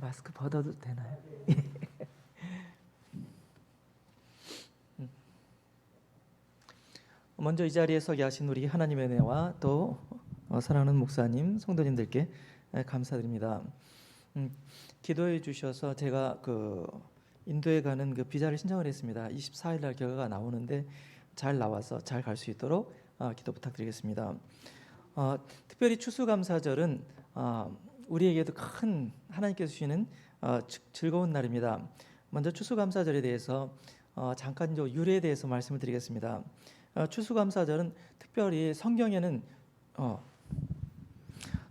마스크 벗어도 되나요? 먼저 이 자리에 서 계신 우리 하나님의 은혜와 또 사랑하는 목사님, 성도님들께 감사드립니다. 기도해 주셔서 제가 인도에 가는 비자를 신청을 했습니다. 24일 날 결과가 나오는데 잘 나와서 잘 갈 수 있도록 기도 부탁드리겠습니다. 특별히 추수감사절은 우리에게도 큰 하나님께서 주시는 즐거운 날입니다. 먼저 추수감사절에 대해서 잠깐 유래에 대해서 말씀을 드리겠습니다. 추수감사절은 특별히 성경에는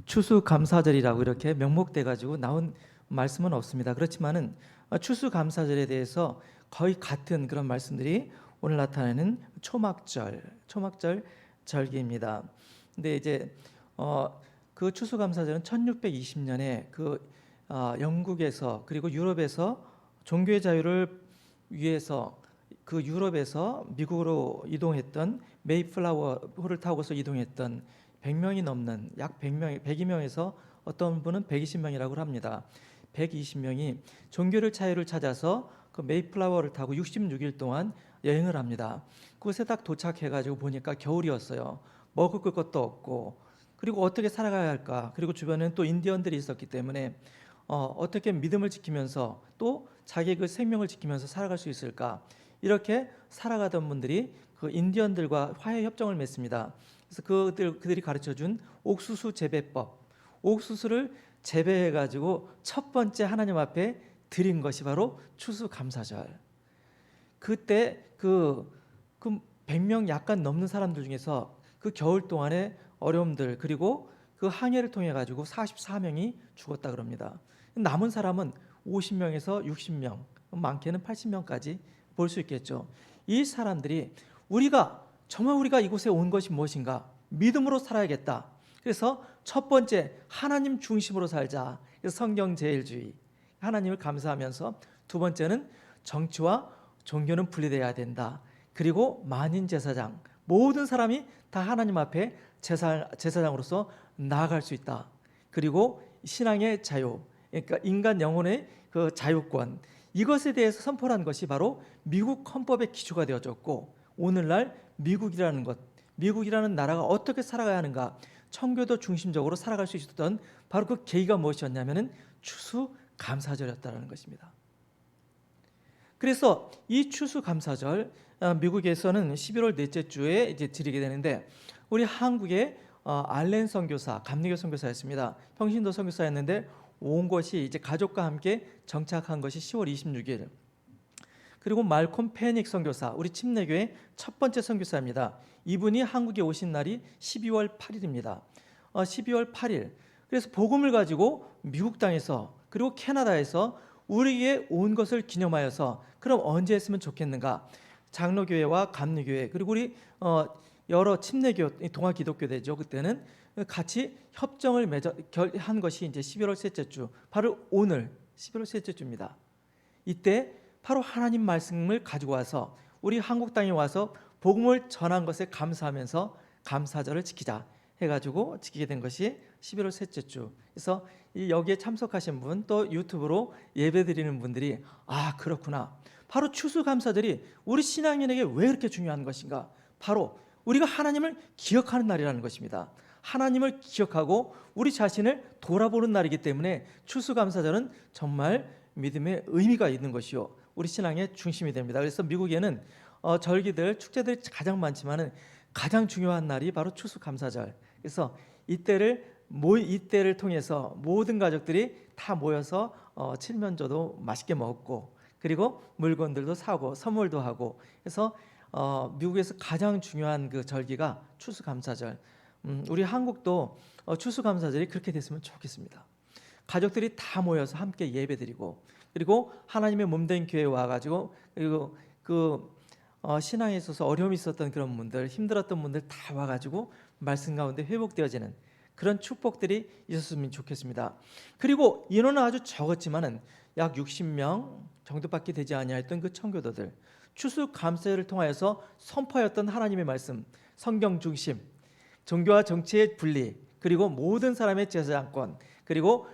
추수감사절이라고 이렇게 명목돼 가지고 나온 말씀은 없습니다. 그렇지만은 추수감사절에 대해서 거의 같은 그런 말씀들이 오늘 나타나는 초막절 절기입니다. 근데 이제 그 추수감사절은 1620년에 영국에서 그리고 유럽에서 종교의 자유를 위해서 그 유럽에서 미국으로 이동했던 메이플라워호를 타고서 이동했던 100명이 넘는 약 102명에서 어떤 분은 120명이라고 합니다. 120명이 종교의 자유를 찾아서 그 메이플라워를 타고 66일 동안 여행을 합니다. 그곳에 딱 도착해가지고 보니까 겨울이었어요. 먹을 것도 없고, 그리고 어떻게 살아가야 할까? 그리고 주변에는 또 인디언들이 있었기 때문에 어떻게 믿음을 지키면서 또 자기의 그 생명을 지키면서 살아갈 수 있을까? 이렇게 살아가던 분들이 그 인디언들과 화해 협정을 맺습니다. 그래서 그들이 가르쳐준 옥수수 재배법, 옥수수를 재배해 가지고 첫 번째 하나님 앞에 드린 것이 바로 추수감사절. 그때 그 100명 약간 넘는 사람들 중에서 그 겨울 동안의 어려움들 그리고 그 항해를 통해 가지고 44명이 죽었다 그럽니다. 남은 사람은 50명에서 60명, 많게는 80명까지 볼 수 있겠죠. 이 사람들이 정말 우리가 이곳에 온 것이 무엇인가? 믿음으로 살아야겠다. 그래서 첫 번째 하나님 중심으로 살자. 그래서 성경 제일주의, 하나님을 감사하면서 두 번째는 정치와 종교는 분리되어야 된다. 그리고 만인 제사장, 모든 사람이 다 하나님 앞에 제사장으로서 나아갈 수 있다. 그리고 신앙의 자유, 그러니까 인간 영혼의 그 자유권, 이것에 대해서 선포한 것이 바로 미국 헌법의 기초가 되어졌고, 오늘날 미국이라는 나라가 어떻게 살아가야 하는가, 청교도 중심적으로 살아갈 수 있었던 바로 그 계기가 무엇이었냐면은 추수감사절이었다는 것입니다. 그래서 이 추수감사절 미국에서는 11월 넷째 주에 이제 드리게 되는데, 우리 한국의 알렌 선교사, 감리교 선교사였습니다. 평신도 선교사였는데 온 것이 이제 가족과 함께 정착한 것이 10월 26일. 그리고 말콤 페닉 선교사, 우리 침례교의 첫 번째 선교사입니다. 이분이 한국에 오신 날이 12월 8일입니다. 12월 8일. 그래서 복음을 가지고 미국 땅에서 그리고 캐나다에서 우리에게 온 것을 기념하여서 그럼 언제 했으면 좋겠는가? 장로교회와 감리교회 그리고 우리 여러 침례교, 동아기독교대죠. 그때는 같이 협정을 한 것이 이제 11월 셋째 주, 바로 오늘 11월 셋째 주입니다. 이때 바로 하나님 말씀을 가지고 와서 우리 한국 땅에 와서 복음을 전한 것에 감사하면서 감사절을 지키자 해가지고 지키게 된 것이 11월 셋째 주. 그래서 여기에 참석하신 분, 또 유튜브로 예배드리는 분들이 그렇구나, 바로 추수감사절이 우리 신앙인에게 왜 그렇게 중요한 것인가? 바로 우리가 하나님을 기억하는 날이라는 것입니다. 하나님을 기억하고 우리 자신을 돌아보는 날이기 때문에 추수감사절은 정말 믿음의 의미가 있는 것이요, 우리 신앙의 중심이 됩니다. 그래서 미국에는 절기들, 축제들이 가장 많지만은 가장 중요한 날이 바로 추수감사절. 그래서 이때를 통해서 모든 가족들이 다 모여서 칠면조도 맛있게 먹고, 그리고 물건들도 사고 선물도 하고, 그래서 미국에서 가장 중요한 그 절기가 추수감사절. 우리 한국도 추수감사절이 그렇게 됐으면 좋겠습니다. 가족들이 다 모여서 함께 예배드리고, 그리고 하나님의 몸된 교회에 와가지고, 그리고 신앙에 있어서 어려움이 있었던 그런 분들, 힘들었던 분들 다 와가지고 말씀 가운데 회복되어지는 그런 축복들이 있었으면 좋겠습니다. 그리고 인원은 아주 적었지만은 약 60명 정도밖에 되지 아니하였던 그 청교도들, 추수감사절을 통하여서 선포하였던 하나님의 말씀, 성경 중심, 종교와 정치의 분리, 그리고 모든 사람의 제사장권, 그리고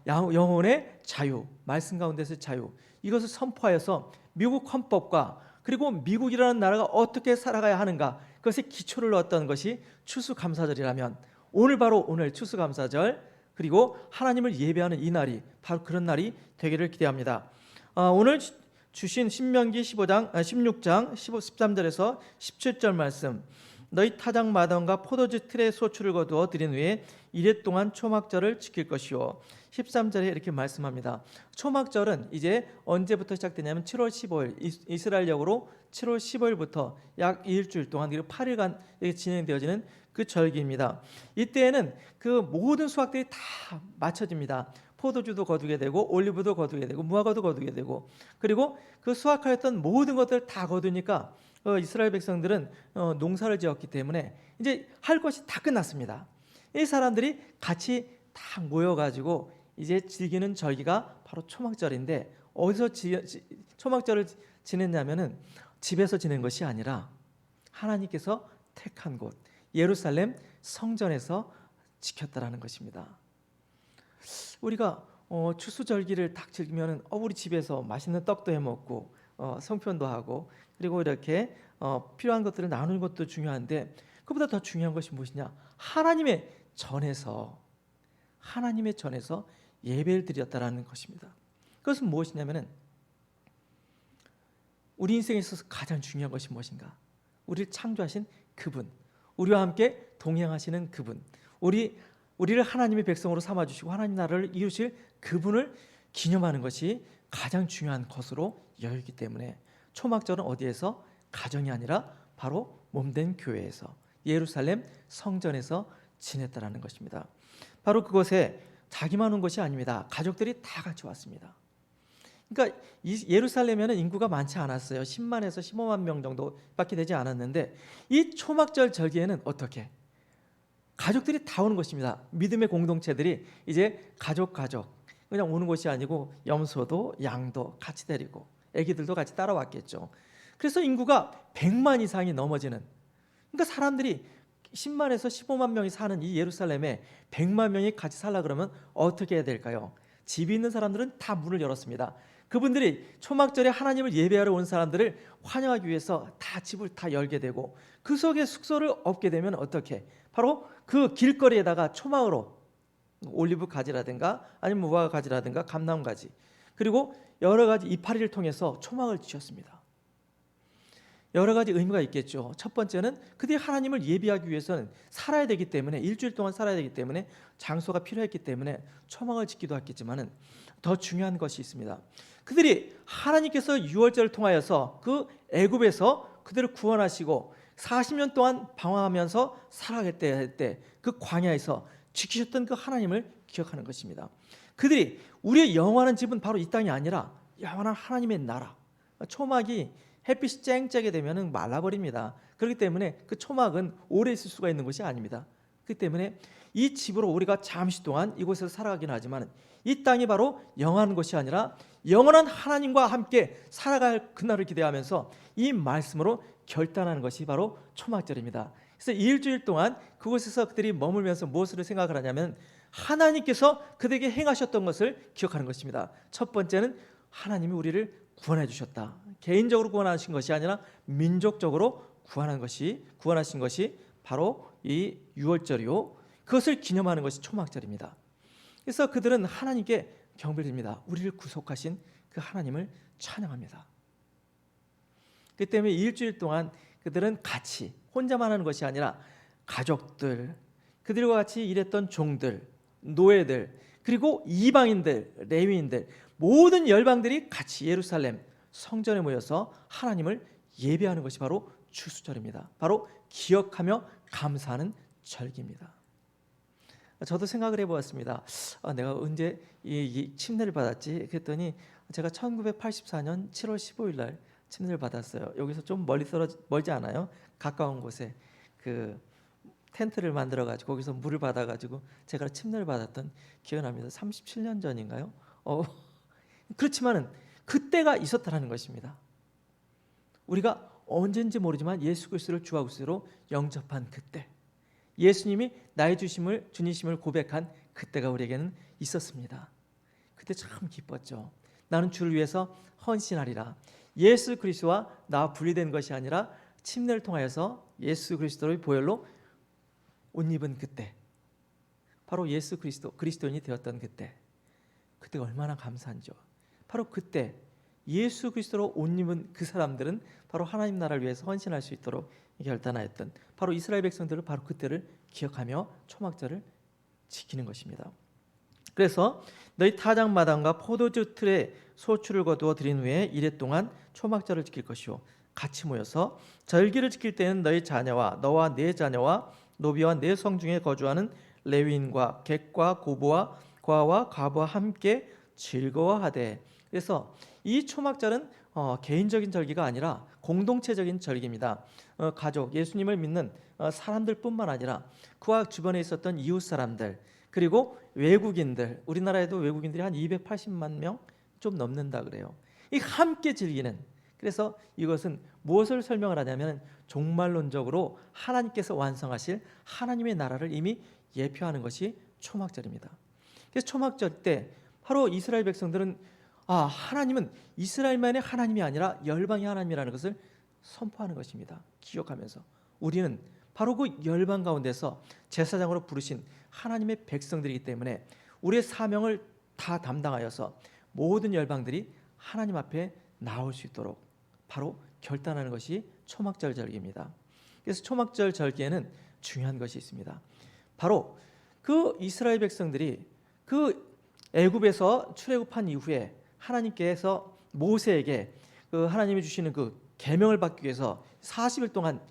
영혼의 자유, 말씀 가운데서 자유, 이것을 선포하여서 미국 헌법과 그리고 미국이라는 나라가 어떻게 살아가야 하는가, 그것의 기초를 넣었던 것이 추수감사절이라면, 오늘 바로 오늘 추수감사절, 그리고 하나님을 예배하는 이 날이 바로 그런 날이 되기를 기대합니다. 오늘 주신 신명기 16장 13절에서 17절 말씀, 너희 타작 마당과 포도주 틀에 소출을 거두어 드린 후에 이레 동안 초막절을 지킬 것이요. 13절에 이렇게 말씀합니다. 초막절은 이제 언제부터 시작되냐면 7월 15일, 이스라엘력으로 7월 15일부터 약 일주일 동안, 그리고 8일간 진행되어지는 그 절기입니다. 이때에는 그 모든 수확들이 다 맞춰집니다. 포도주도 거두게 되고 올리브도 거두게 되고 무화과도 거두게 되고, 그리고 그 수확하였던 모든 것들을 다 거두니까 이스라엘 백성들은 농사를 지었기 때문에 이제 할 것이 다 끝났습니다. 이 사람들이 같이 다 모여가지고 이제 즐기는 절기가 바로 초막절인데, 어디서 초막절을 지냈냐면은 집에서 지낸 것이 아니라 하나님께서 택한 곳 예루살렘 성전에서 지켰다라는 것입니다. 우리가 추수절기를 딱 즐기면은 우리 집에서 맛있는 떡도 해 먹고 성편도 하고, 그리고 이렇게 필요한 것들을 나누는 것도 중요한데, 그보다 더 중요한 것이 무엇이냐? 하나님의 전에서 예배를 드렸다라는 것입니다. 그것은 무엇이냐면은 우리 인생에 있어서 가장 중요한 것이 무엇인가? 우리를 창조하신 그분, 우리와 함께 동행하시는 그분, 우리를 하나님의 백성으로 삼아주시고 하나님 나라를 이루실 그분을 기념하는 것이 가장 중요한 것으로 여기기 때문에 초막절은 어디에서? 가정이 아니라 바로 몸된 교회에서, 예루살렘 성전에서 지냈다라는 것입니다. 바로 그곳에 자기만 온 것이 아닙니다. 가족들이 다 같이 왔습니다. 그러니까 이 예루살렘에는 인구가 많지 않았어요. 10만에서 15만 명 정도밖에 되지 않았는데, 이 초막절 절기에는 어떻게? 가족들이 다 오는 것입니다. 믿음의 공동체들이 이제 가족 그냥 오는 것이 아니고 염소도 양도 같이 데리고 애기들도 같이 따라왔겠죠. 그래서 인구가 100만 이상이 넘어지는, 그러니까 사람들이 10만에서 15만 명이 사는 이 예루살렘에 100만 명이 같이 살라 그러면 어떻게 해야 될까요? 집이 있는 사람들은 다 문을 열었습니다. 그분들이 초막절에 하나님을 예배하러 온 사람들을 환영하기 위해서 다 집을 다 열게 되고, 그 속에 숙소를 얻게 되면 어떻게? 바로 그 길거리에다가 초막으로 올리브 가지라든가 아니면 무화과 가지라든가 감나무 가지, 그리고 여러 가지 이파리를 통해서 초막을 지었습니다. 여러 가지 의미가 있겠죠. 첫 번째는 그들이 하나님을 예배하기 위해서는 살아야 되기 때문에, 일주일 동안 살아야 되기 때문에 장소가 필요했기 때문에 초막을 짓기도 했겠지만은, 더 중요한 것이 있습니다. 그들이 하나님께서 유월절을 통하여서 그 애굽에서 그들을 구원하시고 40년 동안 방황하면서 살아갈 때 그 광야에서 지키셨던 그 하나님을 기억하는 것입니다. 그들이 우리의 영원한 집은 바로 이 땅이 아니라 영원한 하나님의 나라, 초막이 햇빛이 쨍쨍하게 되면 말라버립니다. 그렇기 때문에 그 초막은 오래 있을 수가 있는 것이 아닙니다. 그렇기 때문에 이 집으로 우리가 잠시 동안 이곳에서 살아가긴 하지만, 이 땅이 바로 영원한 것이 아니라 영원한 하나님과 함께 살아갈 그날을 기대하면서 이 말씀으로 결단하는 것이 바로 초막절입니다. 그래서 일주일 동안 그곳에서 그들이 머물면서 무엇을 생각을 하냐면, 하나님께서 그들에게 행하셨던 것을 기억하는 것입니다. 첫 번째는 하나님이 우리를 구원해 주셨다. 개인적으로 구원하신 것이 아니라 민족적으로 구원하신 것이 바로 이 유월절이요, 그것을 기념하는 것이 초막절입니다. 그래서 그들은 하나님께 경배를 드립니다. 우리를 구속하신 그 하나님을 찬양합니다. 그 때문에 일주일 동안 그들은 같이 혼자만 하는 것이 아니라 가족들, 그들과 같이 일했던 종들, 노예들, 그리고 이방인들, 레위인들, 모든 열방들이 같이 예루살렘 성전에 모여서 하나님을 예배하는 것이 바로 추수절입니다. 바로 기억하며 감사하는 절기입니다. 저도 생각을 해보았습니다. 내가 언제 이 침례를 받았지? 그랬더니 제가 1984년 7월 15일 날 침례를 받았어요. 여기서 좀 멀지 않아요? 가까운 곳에 그 텐트를 만들어 가지고 거기서 물을 받아 가지고 제가 침례를 받았던 기억이 납니다. 37년 전인가요? 그렇지만은 그때가 있었다라는 것입니다. 우리가 언제인지 모르지만 예수 그리스도를 주와 구주로 영접한 그때, 예수님이 나의 주님이심을 고백한 그때가 우리에게는 있었습니다. 그때 참 기뻤죠. 나는 주를 위해서 헌신하리라. 예수 그리스도와 나 분리된 것이 아니라 침례를 통하여서 예수 그리스도의 보혈로 옷 입은 그때, 바로 예수 그리스도인이 되었던 그때가 얼마나 감사한지요. 바로 그때 예수 그리스도로 옷 입은 그 사람들은 바로 하나님 나라를 위해서 헌신할 수 있도록 결단하였던 바로 이스라엘 백성들을 바로 그때를 기억하며 초막절을 지키는 것입니다. 그래서 너희 타작마당과 포도주 틀에 소출을 거두어 드린 후에 이레 동안 초막절을 지킬 것이요, 같이 모여서 절기를 지킬 때는 너희 자녀와 너와 네 자녀와 노비와 네 성 중에 거주하는 레위인과 객과 고부와 과와 과부와 함께 즐거워하되. 그래서 이 초막절은 개인적인 절기가 아니라 공동체적인 절기입니다. 가족, 예수님을 믿는 사람들뿐만 아니라 그와 주변에 있었던 이웃 사람들, 그리고 외국인들, 우리나라에도 외국인들이 한 280만 명 좀 넘는다 그래요. 이 함께 즐기는, 그래서 이것은 무엇을 설명을 하냐면 종말론적으로 하나님께서 완성하실 하나님의 나라를 이미 예표하는 것이 초막절입니다. 그래서 초막절 때 바로 이스라엘 백성들은 하나님은 이스라엘만의 하나님이 아니라 열방의 하나님이라는 것을 선포하는 것입니다. 기억하면서 우리는 바로 그 열방 가운데서 제사장으로 부르신 하나님의 백성들이기 때문에 우리의 사명을 다 담당하여서 모든 열방들이 하나님 앞에 나올 수 있도록 바로 결단하는 것이 초막절 절기입니다. 그래서 초막절 절기에는 중요한 것이 있습니다. 바로 그 이스라엘 백성들이 그 애굽에서 출애굽한 이후에 하나님께서 모세에게 그 하나님이 주시는 그 계명을 받기 위해서 40일 동안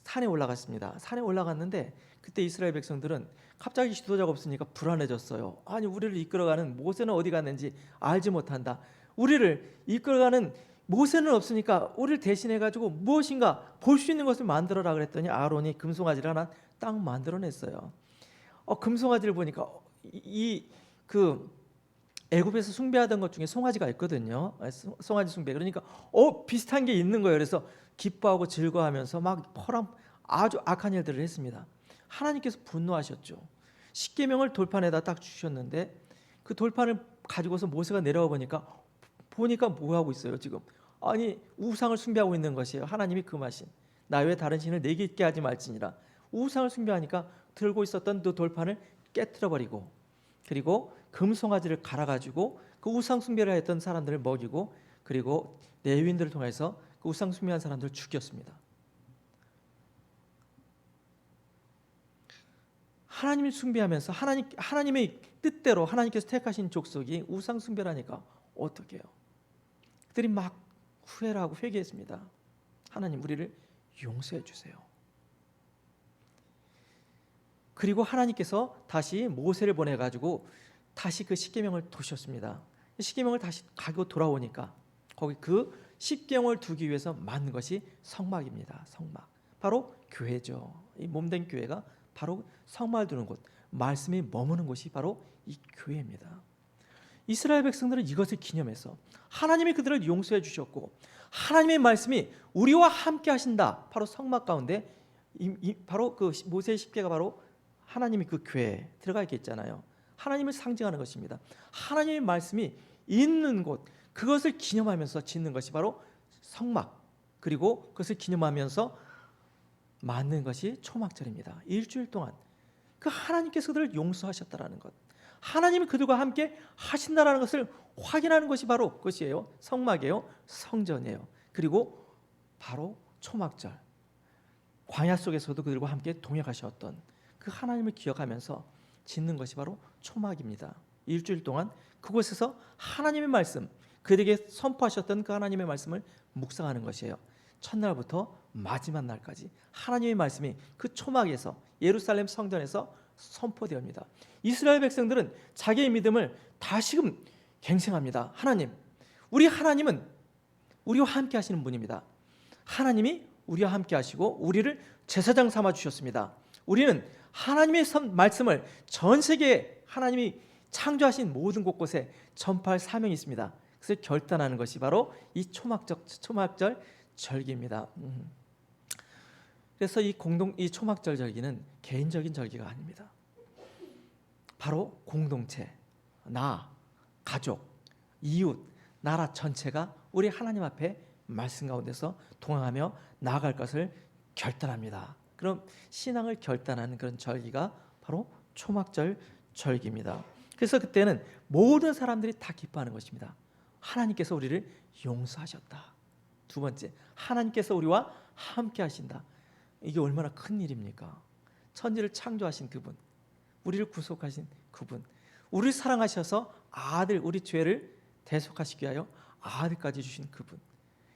산에 올라갔습니다. 산에 올라갔는데 그때 이스라엘 백성들은 갑자기 지도자가 없으니까 불안해졌어요. 아니, 우리를 이끌어가는 모세는 어디 갔는지 알지 못한다. 우리를 이끌어가는 모세는 없으니까 우리를 대신해 가지고 무엇인가 볼 수 있는 것을 만들어라 그랬더니 아론이 금송아지를 하나 딱 만들어냈어요. 금송아지를 보니까 그 애굽에서 숭배하던 것 중에 송아지가 있거든요. 송아지 숭배. 그러니까 비슷한 게 있는 거예요. 그래서 기뻐하고 즐거워하면서 막 아주 악한 일들을 했습니다. 하나님께서 분노하셨죠. 십계명을 돌판에다 딱 주셨는데 그 돌판을 가지고서 모세가 내려와 보니까 뭐 하고 있어요 지금? 아니, 우상을 숭배하고 있는 것이에요. 하나님이 금하신 나 외에 다른 신을 내게 있게 하지 말지니라. 우상을 숭배하니까 들고 있었던 그 돌판을 깨트려 버리고, 그리고 금송아지를 갈아가지고 그 우상 숭배를 했던 사람들을 먹이고, 그리고 레위인들을 통해서 그 우상 숭배한 사람들을 죽였습니다. 하나님을 숭배하면서 하나님의 뜻대로 하나님께서 택하신 족속이 우상 숭배를 하니까 어떻게 해요? 그들이 막 후회를 하고 회개했습니다. 하나님, 우리를 용서해 주세요. 그리고 하나님께서 다시 모세를 보내가지고 다시 그 십계명을 두셨습니다. 십계명을 다시 가지고 돌아오니까 거기 그 십계명을 두기 위해서 만든 것이 성막입니다. 성막, 바로 교회죠. 이 몸된 교회가 바로 성막을 두는 곳, 말씀이 머무는 곳이 바로 이 교회입니다. 이스라엘 백성들은 이것을 기념해서 하나님이 그들을 용서해 주셨고 하나님의 말씀이 우리와 함께 하신다. 바로 성막 가운데 바로 그 모세의 십계가 바로 하나님이 그 교회에 들어가 있겠잖아요. 하나님을 상징하는 것입니다. 하나님의 말씀이 있는 곳, 그것을 기념하면서 짓는 것이 바로 성막, 그리고 그것을 기념하면서 만든 것이 초막절입니다. 일주일 동안 그 하나님께서 그들을 용서하셨다라는 것, 하나님이 그들과 함께 하신다라는 것을 확인하는 것이 바로 그것이에요. 성막이에요. 성전이에요. 그리고 바로 초막절, 광야 속에서도 그들과 함께 동역하셨던 그 하나님을 기억하면서 짓는 것이 바로 초막입니다. 일주일 동안 그곳에서 하나님의 말씀, 그들에게 선포하셨던 그 하나님의 말씀을 묵상하는 것이에요. 첫날부터 마지막 날까지 하나님의 말씀이 그 초막에서, 예루살렘 성전에서 선포되옵니다. 이스라엘 백성들은 자기의 믿음을 다시금 갱생합니다. 하나님은 우리와 함께 하시는 분입니다. 하나님이 우리와 함께 하시고 우리를 제사장 삼아 주셨습니다. 우리는 하나님의 말씀을 전 세계에 하나님이 창조하신 모든 곳곳에 전파할 사명이 있습니다. 그래서 결단하는 것이 바로 이 초막절 절기입니다. 그래서 이 초막절 절기는 개인적인 절기가 아닙니다. 바로 공동체, 나, 가족, 이웃, 나라 전체가 우리 하나님 앞에 말씀 가운데서 동행하며 나아갈 것을 결단합니다. 그럼 신앙을 결단하는 그런 절기가 바로 초막절 절기입니다. 그래서 그때는 모든 사람들이 다 기뻐하는 것입니다. 하나님께서 우리를 용서하셨다. 두 번째, 하나님께서 우리와 함께 하신다. 이게 얼마나 큰 일입니까? 천지를 창조하신 그분, 우리를 구속하신 그분, 우리를 사랑하셔서 아들, 우리 죄를 대속하시기 위하여 아들까지 주신 그분,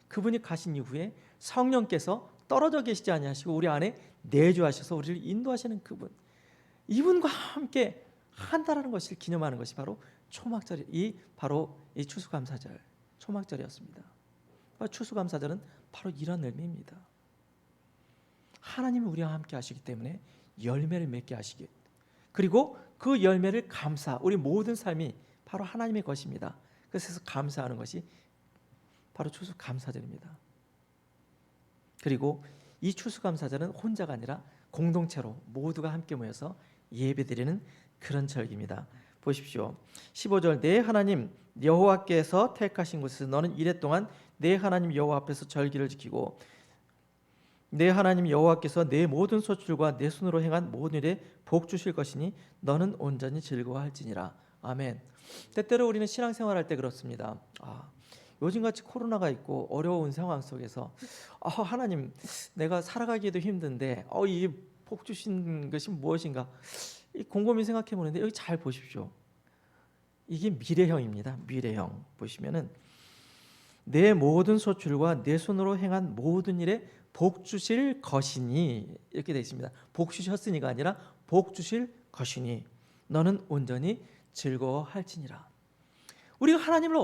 그분이 가신 이후에 성령께서 떨어져 계시지 아니하시고 우리 안에 내주하셔서 우리를 인도하시는 그분, 이분과 함께 한다라는 것을 기념하는 것이 바로 초막절이, 바로 이 추수감사절 초막절이었습니다. 추수감사절은 바로 이런 의미입니다. 하나님이 우리와 함께 하시기 때문에 열매를 맺게 하시기, 그리고 그 열매를 우리 모든 삶이 바로 하나님의 것입니다. 그래서 감사하는 것이 바로 추수감사절입니다. 그리고 이 추수감사절은 혼자가 아니라 공동체로 모두가 함께 모여서 예배드리는 그런 절기입니다. 보십시오. 15절, 내 하나님 여호와께서 택하신 곳에서 너는 이래 동안 내 하나님 여호와 앞에서 절기를 지키고 내 하나님 여호와께서 내 모든 소출과 내 손으로 행한 모든 일에 복 주실 것이니 너는 온전히 즐거워할지니라. 아멘. 때때로 우리는 신앙생활할 때 그렇습니다. 요즘같이 코로나가 있고 어려운 상황 속에서 하나님, 내가 살아가기에도 힘든데 이게 복 주신 것이 무엇인가 곰곰이 생각해 보는데, 여기 잘 보십시오. 이게 미래형입니다. 미래형 보시면은 내 모든 소출과 내 손으로 행한 모든 일에 복 주실 것이니, 이렇게 되어 있습니다. 복 주셨으니가 아니라 복 주실 것이니 너는 온전히 즐거워할지니라. 우리가 하나님을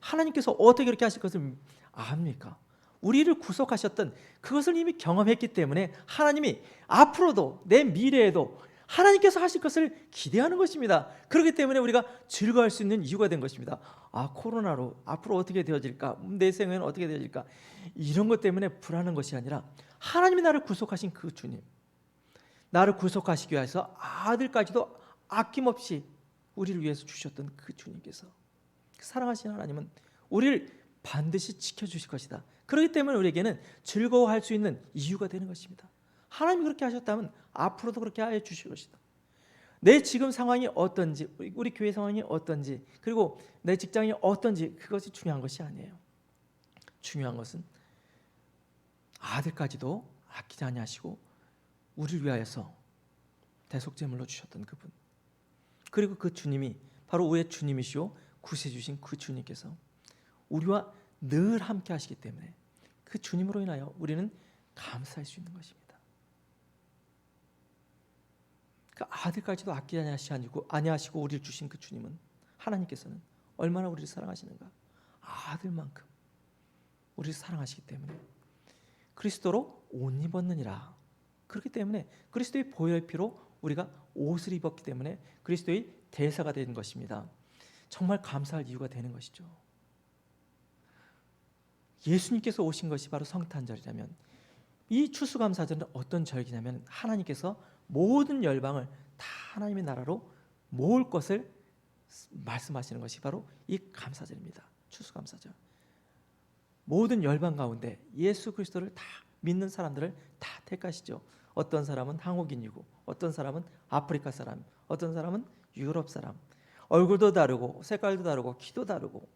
하나님께서 어떻게 그렇게 하실 것을 압니까? 우리를 구속하셨던 그것을 이미 경험했기 때문에 하나님이 앞으로도 내 미래에도 하나님께서 하실 것을 기대하는 것입니다. 그렇기 때문에 우리가 즐거워할 수 있는 이유가 된 것입니다. 코로나로 앞으로 어떻게 되어질까, 내 생애는 어떻게 되어질까, 이런 것 때문에 불안한 것이 아니라 하나님이 나를 구속하신 그 주님, 나를 구속하시기 위해서 아들까지도 아낌없이 우리를 위해서 주셨던 그 주님께서, 사랑하시는 하나님은 우리를 반드시 지켜주실 것이다. 그렇기 때문에 우리에게는 즐거워할 수 있는 이유가 되는 것입니다. 하나님이 그렇게 하셨다면 앞으로도 그렇게 해 주실 것이다. 내 지금 상황이 어떤지, 우리 교회 상황이 어떤지, 그리고 내 직장이 어떤지, 그것이 중요한 것이 아니에요. 중요한 것은 아들까지도 아끼지 아니하시고 우리를 위하여서 대속제물로 주셨던 그분, 그리고 그 주님이 바로 우리의 주님이시오 구세주신 그 주님께서 우리와 늘 함께 하시기 때문에 그 주님으로 인하여 우리는 감사할 수 있는 것입니다. 그 아들까지도 아끼지 아니하시고 우리를 주신 그 주님은, 하나님께서는 얼마나 우리를 사랑하시는가. 아들만큼 우리를 사랑하시기 때문에 그리스도로 옷 입었느니라. 그렇기 때문에 그리스도의 보혈 피로 우리가 옷을 입었기 때문에 그리스도의 대사가 된 것입니다. 정말 감사할 이유가 되는 것이죠. 예수님께서 오신 것이 바로 성탄절이라면, 이 추수감사절은 어떤 절기냐면 하나님께서 모든 열방을 다 하나님의 나라로 모을 것을 말씀하시는 것이 바로 이 감사절입니다. 추수감사절. 모든 열방 가운데 예수 그리스도를 다 믿는 사람들을 다 택하시죠. 어떤 사람은 한국인이고, 어떤 사람은 아프리카 사람, 어떤 사람은 유럽 사람, 얼굴도 다르고 색깔도 다르고 키도 다르고,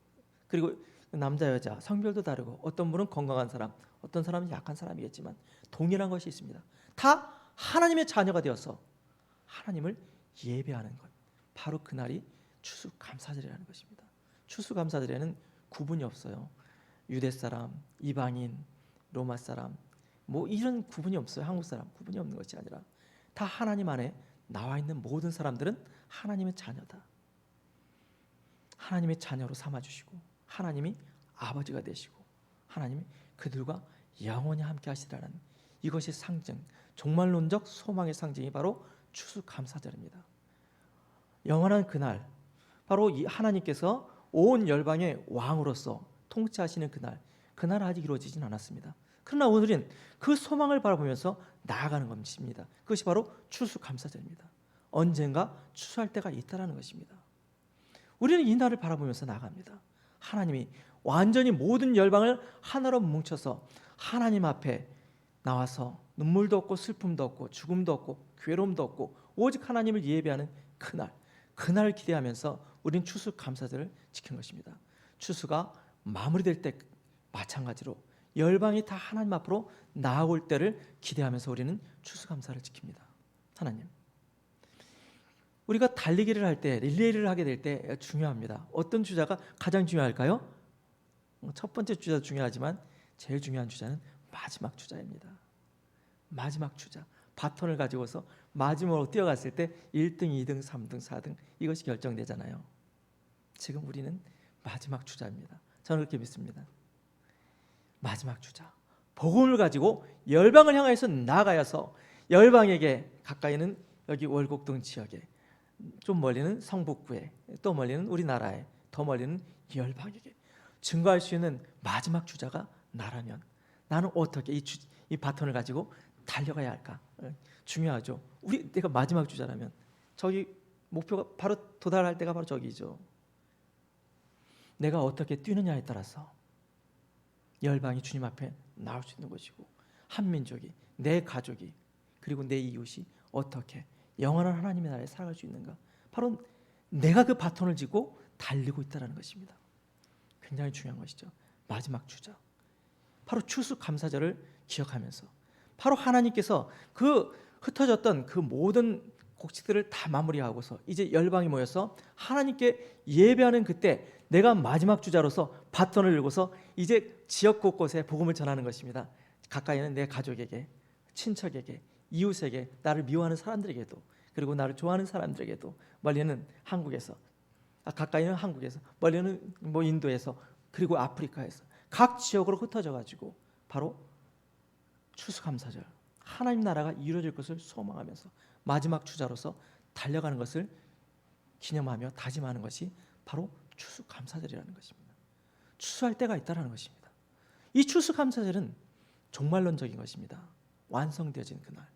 그리고 남자 여자 성별도 다르고, 어떤 분은 건강한 사람, 어떤 사람은 약한 사람이겠지만 동일한 것이 있습니다. 다 하나님의 자녀가 되어서 하나님을 예배하는 것, 바로 그날이 추수감사절이라는 것입니다. 추수감사절에는 구분이 없어요. 유대 사람, 이방인, 로마 사람, 이런 구분이 없어요. 한국 사람 구분이 없는 것이 아니라 다 하나님 안에 나와 있는 모든 사람들은 하나님의 자녀다. 하나님의 자녀로 삼아주시고 하나님이 아버지가 되시고 하나님이 그들과 영원히 함께 하시라는 이것이 상징, 종말론적 소망의 상징이 바로 추수감사절입니다. 영원한 그날, 바로 이 하나님께서 온 열방의 왕으로서 통치하시는 그날 아직 이루어지진 않았습니다. 그러나 오늘은 그 소망을 바라보면서 나아가는 것입니다. 그것이 바로 추수감사절입니다. 언젠가 추수할 때가 있다라는 것입니다. 우리는 이 날을 바라보면서 나갑니다. 하나님이 완전히 모든 열방을 하나로 뭉쳐서 하나님 앞에 나와서 눈물도 없고 슬픔도 없고 죽음도 없고 괴로움도 없고 오직 하나님을 예배하는 그날을 기대하면서 우리는 추수감사절을 지킨 것입니다. 추수가 마무리될 때 마찬가지로 열방이 다 하나님 앞으로 나아올 때를 기대하면서 우리는 추수감사를 지킵니다. 하나님, 우리가 달리기를 할 때, 릴레이를 하게 될 때 중요합니다. 어떤 주자가 가장 중요할까요? 첫 번째 주자도 중요하지만 제일 중요한 주자는 마지막 주자입니다. 마지막 주자, 바톤을 가지고서 마지막으로 뛰어갔을 때 1등, 2등, 3등, 4등 이것이 결정되잖아요. 지금 우리는 마지막 주자입니다. 저는 그렇게 믿습니다. 마지막 주자, 복음을 가지고 열방을 향해서 나아가서 열방에게, 가까이는 여기 월곡동 지역에, 좀 멀리는 성북구에, 또 멀리는 우리나라에, 더 멀리는 열방에게 증거할 수 있는 마지막 주자가 나라면 나는 어떻게 이 바톤을 가지고 달려가야 할까? 중요하죠. 내가 마지막 주자라면 저기 목표가 바로 도달할 때가 바로 저기죠. 내가 어떻게 뛰느냐에 따라서 열방이 주님 앞에 나올 수 있는 것이고, 한 민족이, 내 가족이, 그리고 내 이웃이 어떻게 영원한 하나님의 나라에 살아갈 수 있는가, 바로 내가 그 바톤을 쥐고 달리고 있다는 것입니다. 굉장히 중요한 것이죠. 마지막 주자, 바로 추수감사절을 기억하면서 바로 하나님께서 그 흩어졌던 그 모든 곡식들을 다 마무리하고서 이제 열방이 모여서 하나님께 예배하는 그때 내가 마지막 주자로서 바톤을 들고서 이제 지역 곳곳에 복음을 전하는 것입니다. 가까이는 내 가족에게, 친척에게, 이웃에게, 나를 미워하는 사람들에게도, 그리고 나를 좋아하는 사람들에게도, 멀리는 한국에서, 가까이는 한국에서, 멀리는 인도에서, 그리고 아프리카에서 각 지역으로 흩어져 가지고 바로 추수감사절, 하나님 나라가 이루어질 것을 소망하면서 마지막 주자로서 달려가는 것을 기념하며 다짐하는 것이 바로 추수감사절이라는 것입니다. 추수할 때가 있다는 것입니다. 이 추수감사절은 종말론적인 것입니다. 완성되어진 그날,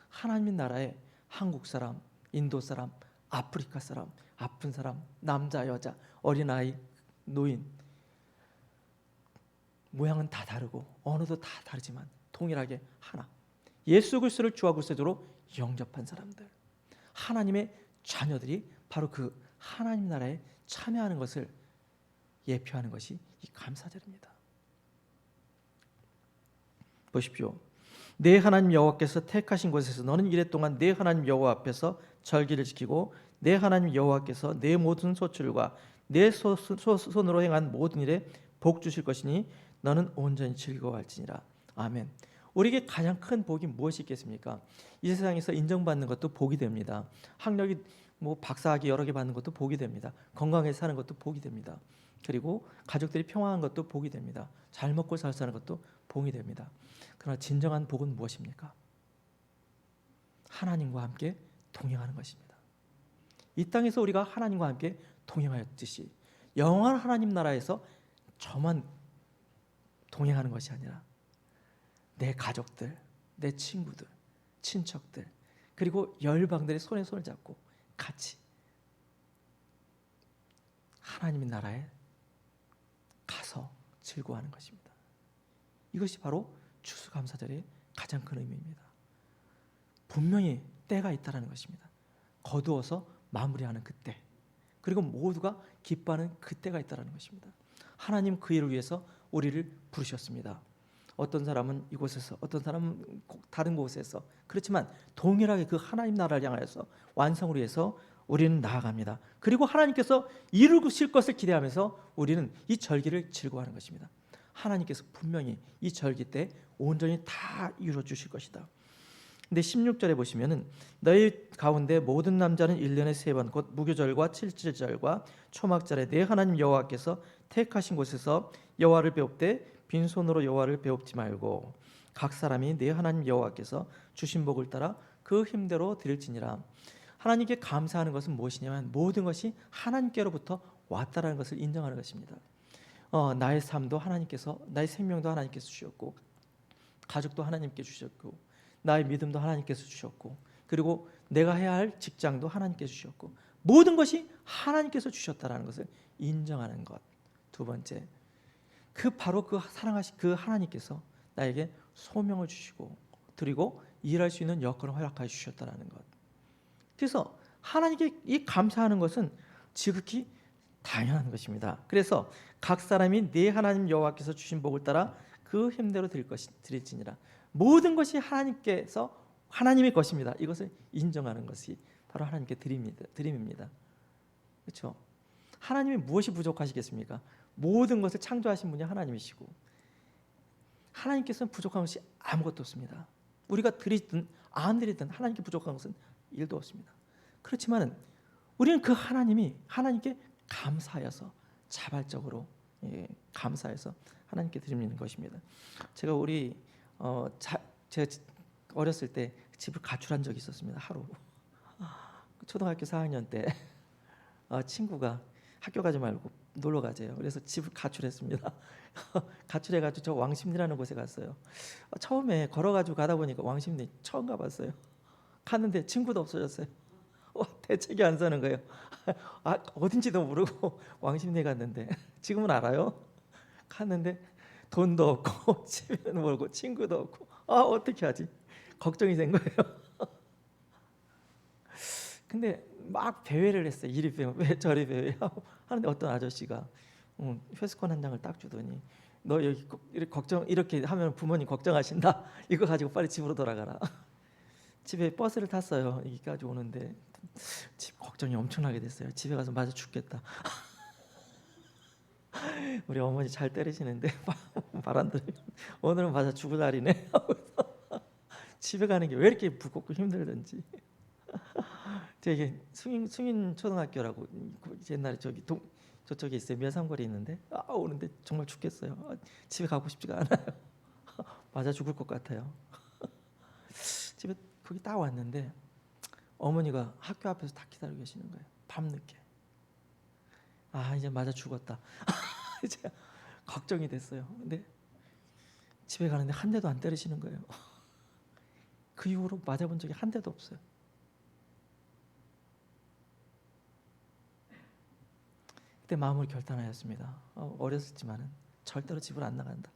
하나님 나라에 한국 사람, 인도 사람, 아프리카 사람, 아픈 사람, 남자, 여자, 어린아이, 노인, 모양은 다 다르고 언어도 다 다르지만 동일하게 하나, 예수 그리스도를 주와 구세주로 영접한 사람들, 하나님의 자녀들이 바로 그 하나님 나라에 참여하는 것을 예표하는 것이 이 감사절입니다. 보십시오. 내 하나님 여호와께서 택하신 곳에서 너는 이랫동안 내 하나님 여호와 앞에서 절기를 지키고 내 하나님 여호와께서 내 모든 소출과 내 손으로 행한 모든 일에 복 주실 것이니 너는 온전히 즐거워할지니라. 아멘. 우리에게 가장 큰 복이 무엇이 있겠습니까? 이 세상에서 인정받는 것도 복이 됩니다. 학력이 박사학위 여러 개 받는 것도 복이 됩니다. 건강하게 사는 것도 복이 됩니다. 그리고 가족들이 평화한 것도 복이 됩니다. 잘 먹고 잘 사는 것도 복이 됩니다. 그러나 진정한 복은 무엇입니까? 하나님과 함께 동행하는 것입니다. 이 땅에서 우리가 하나님과 함께 동행하였듯이 영원한 하나님 나라에서 저만 동행하는 것이 아니라 내 가족들, 내 친구들, 친척들, 그리고 열방들의 손에 손을 잡고 같이 하나님의 나라에 가서 즐거워하는 것입니다. 이것이 바로 추수감사절의 가장 큰 의미입니다. 분명히 때가 있다는 것입니다. 거두어서 마무리하는 그때, 그리고 모두가 기뻐하는 그때가 있다는 것입니다. 하나님 그 일을 위해서 우리를 부르셨습니다. 어떤 사람은 이곳에서, 어떤 사람은 다른 곳에서, 그렇지만 동일하게 그 하나님 나라를 향하여서 완성을 위해서 우리는 나아갑니다. 그리고 하나님께서 이루실 것을 기대하면서 우리는 이 절기를 즐거워하는 것입니다. 하나님께서 분명히 이 절기 때 온전히 다 이루어 주실 것이다. 근데 16절에 보시면은 너희 가운데 모든 남자는 1년에 3번 곧 무교절과 칠칠절과 초막절에 내 하나님 여호와께서 택하신 곳에서 여호와를 배웁되 빈손으로 여호와를 배웁지 말고 각 사람이 내 하나님 여호와께서 주신 복을 따라 그 힘대로 드릴지니라. 하나님께 감사하는 것은 무엇이냐면 모든 것이 하나님께로부터 왔다라는 것을 인정하는 것입니다. 나의 삶도 하나님께서, 나의 생명도 하나님께서 주셨고, 가족도 하나님께 주셨고, 나의 믿음도 하나님께서 주셨고, 그리고 내가 해야 할 직장도 하나님께서 주셨고 모든 것이 하나님께서 주셨다라는 것을 인정하는 것. 두 번째, 바로 그 사랑하신 그 하나님께서 나에게 소명을 주시고 드리고 일할 수 있는 여건을 허락하여 주셨다라는 것. 그래서 하나님께 이 감사하는 것은 지극히 당연한 것입니다. 그래서 각 사람이 내 하나님 여호와께서 주신 복을 따라 그 힘대로 드릴지니라. 모든 것이 하나님의 것입니다. 이것을 인정하는 것이 바로 하나님께 드림입니다. 그렇죠? 하나님이 무엇이 부족하시겠습니까? 모든 것을 창조하신 분이 하나님이시고 하나님께서는 부족한 것이 아무것도 없습니다. 우리가 드리든 안 드리든 하나님께 부족한 것은 일도 없습니다. 그렇지만 우리는 그 하나님께 감사하여서 자발적으로 감사해서 하나님께 드리는 것입니다. 제가 제가 어렸을 때 집을 가출한 적이 있었습니다. 하루 초등학교 4학년 때 친구가 학교 가지 말고 놀러 가재요. 그래서 집을 가출했습니다. 가출해가지고 저 왕십리라는 곳에 갔어요. 처음에 걸어가지고 가다 보니까 왕십리 처음 가봤어요. 갔는데 친구도 없어졌어요. 대책이 안 서는 거예요. 어딘지도 모르고 왕십리 갔는데 지금은 알아요. 갔는데 돈도 없고 집에는 멀고 친구도 없고 어떻게 하지? 걱정이 된 거예요. 근데 막 배회를 했어요. 이리 배회 저리 배회 하는데 어떤 아저씨가 회수권 한 장을 딱 주더니 너 여기 이렇게 하면 부모님 걱정하신다. 이거 가지고 빨리 집으로 돌아가라. 집에 버스를 탔어요. 여기까지 오는데 집 걱정이 엄청나게 됐어요. 집에 가서 맞아 죽겠다. 우리 어머니 잘 때리시는데 말 안 들으면 오늘은 맞아 죽을 날이네. 집에 가는 게 왜 이렇게 무겁고 힘들든지. 되게 승인 초등학교라고 옛날에 저쪽에 있어요. 미아삼거리 있는데 오는데 정말 죽겠어요. 집에 가고 싶지가 않아요. 맞아 죽을 것 같아요. 집에 거기 딱 왔는데 어머니가 학교 앞에서 다 기다리고 계시는 거예요. 밤늦게. 이제 맞아 죽었다. 이제 걱정이 됐어요. 근데 집에 가는데 한 대도 안 때리시는 거예요. 그 이후로 맞아본 적이 한 대도 없어요. 그때 마음을 결단하였습니다. 어렸었지만은 절대로 집을 안 나간다.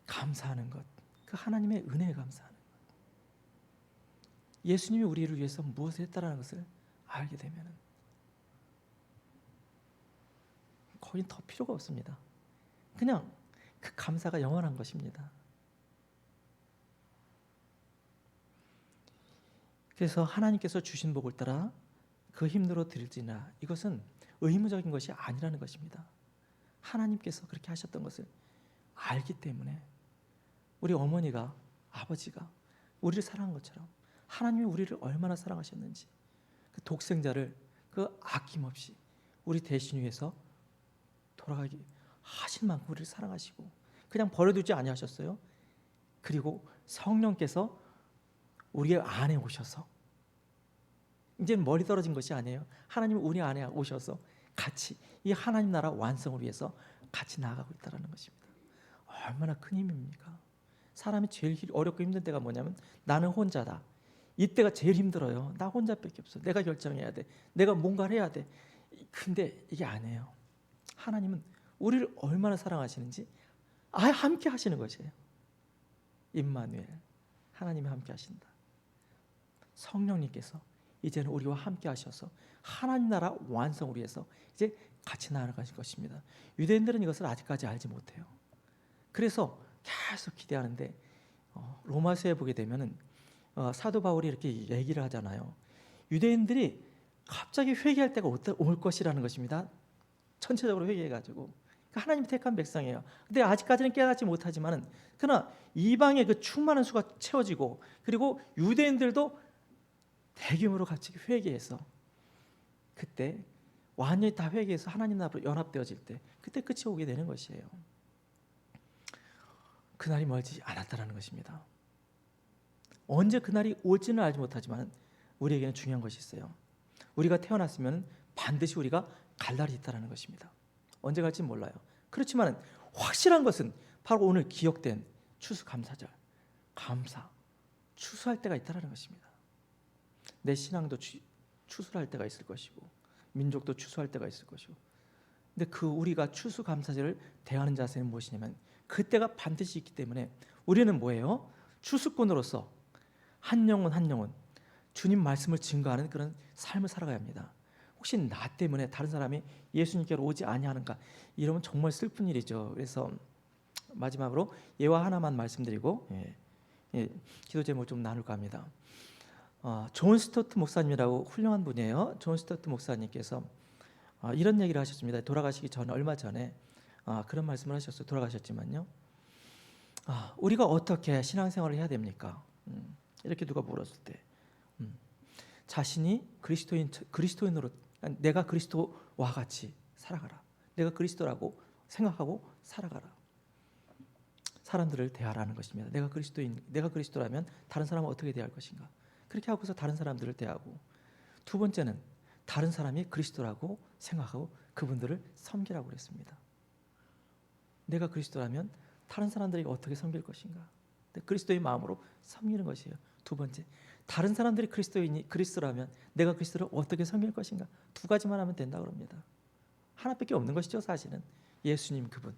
감사하는 것, 그 하나님의 은혜에 감사하는 것. 예수님이 우리를 위해서 무엇을 했다라는 것을 알게 되면은 거긴 더 필요가 없습니다. 그냥 그 감사가 영원한 것입니다. 그래서 하나님께서 주신 복을 따라 그 힘으로 드릴지나 이것은 의무적인 것이 아니라는 것입니다. 하나님께서 그렇게 하셨던 것을 알기 때문에 우리 어머니가 아버지가 우리를 사랑한 것처럼 하나님이 우리를 얼마나 사랑하셨는지 그 독생자를 그 아낌없이 우리 대신 위해서 돌아가게 하신 만큼 우리를 사랑하시고 그냥 버려두지 아니하셨어요. 그리고 성령께서 우리 안에 오셔서 이제는 멀리 떨어진 것이 아니에요. 하나님이 우리 안에 오셔서 같이 이 하나님 나라 완성을 위해서 같이 나아가고 있다는 것입니다. 얼마나 큰 힘입니까? 사람이 제일 어렵고 힘든 때가 뭐냐면 나는 혼자다. 이때가 제일 힘들어요. 나 혼자밖에 없어. 내가 결정해야 돼. 내가 뭔가를 해야 돼. 근데 이게 아니에요. 하나님은 우리를 얼마나 사랑하시는지 함께 하시는 것이에요. 임마누엘, 하나님이 함께 하신다. 성령님께서 이제는 우리와 함께 하셔서 하나님 나라 완성을 위해서 이제 같이 나아가실 것입니다. 유대인들은 이것을 아직까지 알지 못해요. 그래서 계속 기대하는데 로마서에 보게 되면은 사도 바울이 이렇게 얘기를 하잖아요. 유대인들이 갑자기 회개할 때가 올 것이라는 것입니다. 전체적으로 회개해가지고 하나님이 택한 백성이에요. 근데 아직까지는 깨닫지 못하지만은 그러나 이방의 그 충만한 수가 채워지고 그리고 유대인들도 대규모로 같이 회개해서 그때 완전히 다 회개해서 하나님 앞으로 연합되어질 때 그때 끝이 오게 되는 것이에요. 그날이 멀지 않았다라는 것입니다. 언제 그날이 올지는 알지 못하지만 우리에게는 중요한 것이 있어요. 우리가 태어났으면 반드시 우리가 갈 날이 있다라는 것입니다. 언제 갈지 몰라요. 그렇지만 확실한 것은 바로 오늘 기억된 추수감사절 감사, 추수할 때가 있다라는 것입니다. 내 신앙도 추수할 때가 있을 것이고 민족도 추수할 때가 있을 것이고, 근데 그 우리가 추수감사절을 대하는 자세는 무엇이냐면 그때가 반드시 있기 때문에 우리는 뭐예요? 추수꾼으로서 한 영혼 한 영혼 주님 말씀을 증거하는 그런 삶을 살아가야 합니다. 혹시 나 때문에 다른 사람이 예수님께로 오지 아니하는가, 이러면 정말 슬픈 일이죠. 그래서 마지막으로 예화 하나만 말씀드리고 기도 제목을 좀 나눌까 합니다. 존 스토트 목사님이라고 훌륭한 분이에요. 존 스토트 목사님께서 이런 얘기를 하셨습니다. 돌아가시기 전에, 얼마 전에 그런 말씀을 하셨어요. 돌아가셨지만요, 우리가 어떻게 신앙생활을 해야 됩니까? 이렇게 누가 물었을 때 자신이 그리스도인으로, 내가 그리스도와 같이 살아가라. 내가 그리스도라고 생각하고 살아가라. 사람들을 대하라는 것입니다. 내가 그리스도라면 다른 사람은 어떻게 대할 것인가? 그렇게 하고서 다른 사람들을 대하고, 두 번째는 다른 사람이 그리스도라고 생각하고 그분들을 섬기라고 그랬습니다. 내가 그리스도라면 다른 사람들에게 어떻게 섬길 것인가? 그리스도의 마음으로 섬기는 것이에요. 두 번째, 다른 사람들이 그리스도라면 내가 그리스도를 어떻게 섬길 것인가? 두 가지만 하면 된다 그럽니다. 하나밖에 없는 것이죠, 사실은. 예수님, 그분.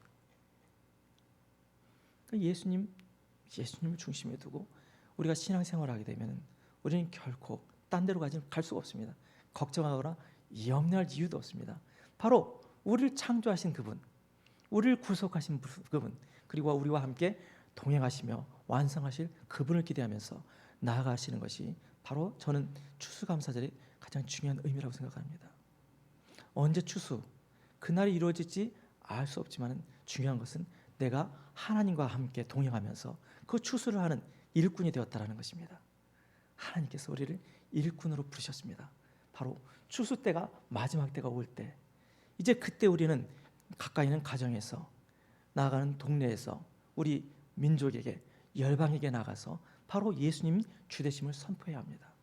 예수님을 중심에 두고 우리가 신앙생활을 하게 되면 우리는 결코 딴 데로 갈 수가 없습니다. 걱정하거나 염려할 이유도 없습니다. 바로 우리를 창조하신 그분, 우리를 구속하신 그분, 그리고 우리와 함께 동행하시며 완성하실 그분을 기대하면서 나아가시는 것이 바로 저는 추수감사절의 가장 중요한 의미라고 생각합니다. 언제 추수, 그날이 이루어질지 알 수 없지만 중요한 것은 내가 하나님과 함께 동행하면서 그 추수를 하는 일꾼이 되었다라는 것입니다. 하나님께서 우리를 일꾼으로 부르셨습니다. 바로 추수 때가, 마지막 때가 올 때, 이제 그때 우리는 가까이 있는 가정에서, 나아가는 동네에서, 우리 민족에게, 열방에게 나가서 바로 예수님 주되심을 선포해야 합니다.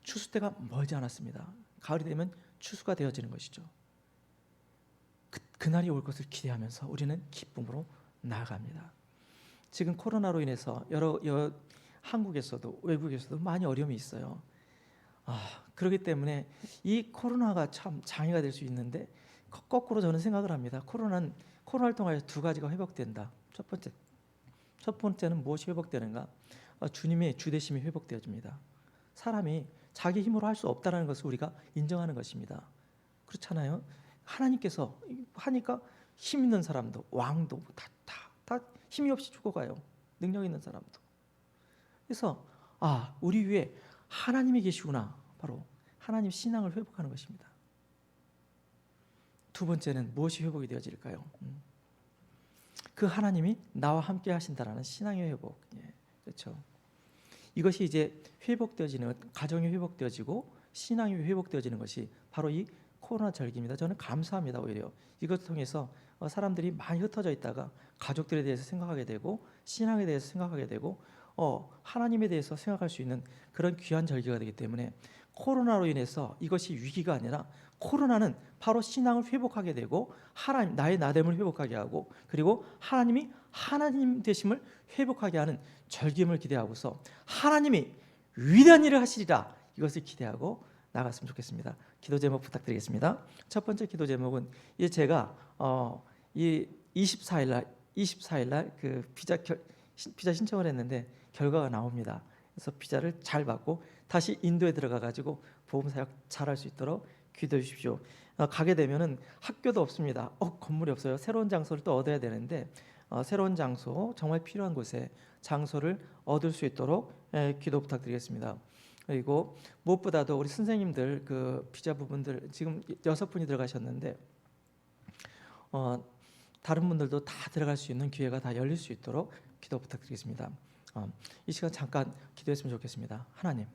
추수 때가 멀지 않았습니다. 가을이 되면 추수가 되어지는 것이죠. 그날이 올 것을 기대하면서 우리는 기쁨으로 나아갑니다. 지금 코로나로 인해서 한국에서도 외국에서도 많이 어려움이 있어요. 그렇기 때문에 이 코로나가 참 장애가 될 수 있는데, 거꾸로 저는 생각을 합니다. 코로나를 통하여 두 가지가 회복된다. 첫 번째는 무엇이 회복되는가? 주님의 주되심이 회복되어집니다. 사람이 자기 힘으로 할 수 없다는 것을 우리가 인정하는 것입니다. 그렇잖아요. 하나님께서 하니까 힘 있는 사람도, 왕도 다 힘이 없이 죽어가요. 능력 있는 사람도. 그래서 우리 위에 하나님이 계시구나. 바로 하나님 신앙을 회복하는 것입니다. 두 번째는 무엇이 회복이 되어질까요? 그 하나님이 나와 함께 하신다라는 신앙의 회복. 그렇죠. 이것이 이제 회복되어지는, 가정이 회복되어지고 신앙이 회복되어지는 것이 바로 이 코로나 절기입니다. 저는 감사합니다. 오히려 이것을 통해서 사람들이 많이 흩어져 있다가 가족들에 대해서 생각하게 되고, 신앙에 대해서 생각하게 되고, 하나님에 대해서 생각할 수 있는 그런 귀한 절기가 되기 때문에, 코로나로 인해서 이것이 위기가 아니라 코로나는 바로 신앙을 회복하게 되고 나의 나됨을 회복하게 하고, 그리고 하나님이 하나님 되심을 회복하게 하는 절기임을 기대하고서 하나님이 위대한 일을 하시리라, 이것을 기대하고 나갔으면 좋겠습니다. 기도 제목 부탁드리겠습니다. 첫 번째 기도 제목은 이제 제가 이 24일 날 그 비자 신청을 했는데 결과가 나옵니다. 그래서 비자를 잘 받고 다시 인도에 들어가 가지고 복음 사역 잘할 수 있도록 기도해 주십시오. 가게 되면은 학교도 없습니다. 건물이 없어요. 새로운 장소를 또 얻어야 되는데, 새로운 장소, 정말 필요한 곳에 장소를 얻을 수 있도록 기도 부탁드리겠습니다. 그리고 무엇보다도 우리 선생님들 그 비자 부분들 지금 6분이 들어가셨는데, 다른 분들도 다 들어갈 수 있는 기회가 다 열릴 수 있도록 기도 부탁드리겠습니다. 이 시간 잠깐 기도했으면 좋겠습니다. 하나님,